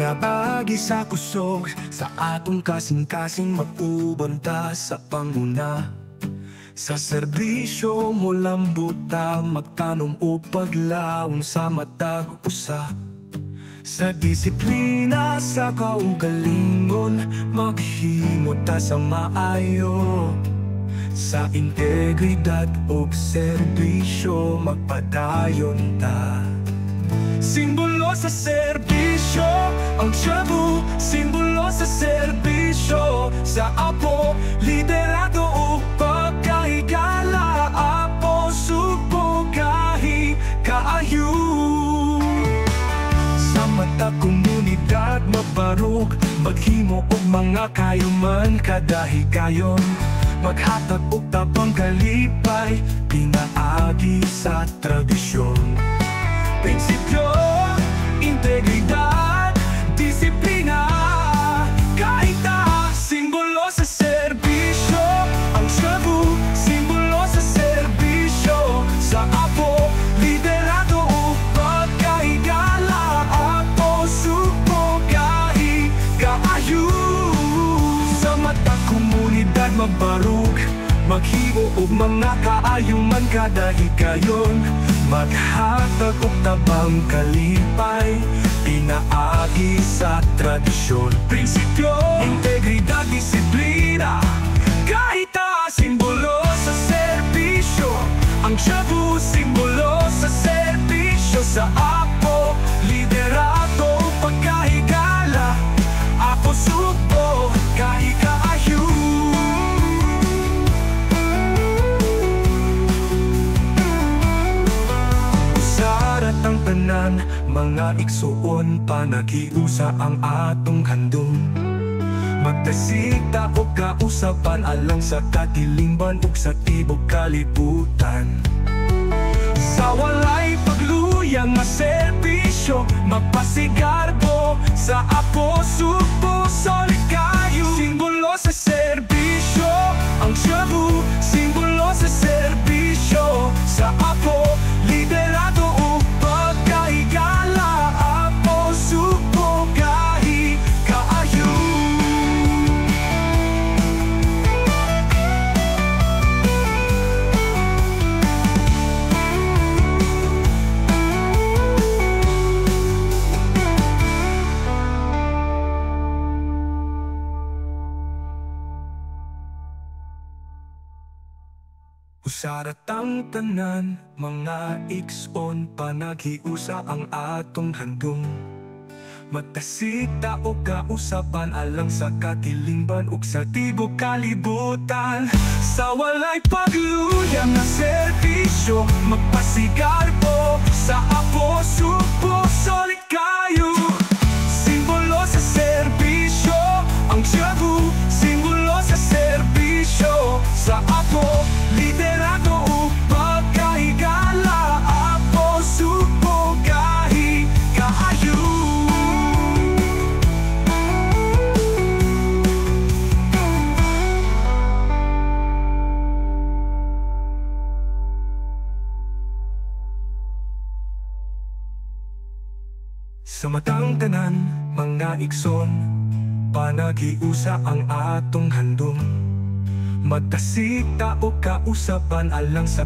Mga bagi sa kusog, sa atong kasing-kasing magubanta sa panguna. Sa serbisyo mo lambuta, magtanom o paglaom sa matag usa. Sa disiplina, sa kaugalingon, maghimo ta sa maayo. Sa integridad o serbisyo, magpadayon ta. Simbolo sa serbisyo, ang Tiyabu. Simbolo sa serbisyo, sa apo. Liderado o pagkahigala, apo. Subo kahi kaayo. Sa mata komunidad mabarog, maghimo og mga kayuman kada higayon. Maghatag og tapang kalipay, pinaagi sa tradisyon. Prinsipyo, integridad, disiplina, kaita. Simbolo sa serbisyo, ang Tiyabu. Simbolo sa serbisyo, sa apo. Liderado o pagkahigala, apo. Subo kahi kaayo. Sa mata komunidad mabarog, maghimo og mga kaayuman kada higayon. Maghatag og tabang kalipay, pinaagi sa tradisyon. Prinsipyo, integridad, disiplina, kaita. Simbolo sa serbisyo, ang Tiyabu. Simbolo sa serbisyo, sa apo. Liderado, pagkahigala, apo. Subo kahi kaayo. Ang tanan, mga igsuon, panagiusa ang atong handom. Magtasita o kausapan alang sa katilingban ug sa tibok kalibutan. Sa walay pagluyang nga serbisyo, magpasigarbo sa apo. Subo solid kayo. Simbolo sa serbisyo, ang Tiyabu. Simbolo sa serbisyo, sa apo. Liderado o pagkahigala, apo. Subo kahi kaayo. Usaratang tanan, mga igsoon, panagiusa ang atong handom. Magtasita o kausapan alang sa katilingban ug sa tibok kalibutan. Sa walay pagluyang nga serbisyo, magpasigarbo sa apo. Subo solid kayo. Simbolo sa serbisyo, ang Tiyabu. Simbolo sa serbisyo, sa apo. Liderado o pagkahigala, apo. Subo kahi kaayo. Sa matang tanan, mga igsoon, panagiusa ang atong handom. Magtasita o kausapan alang sa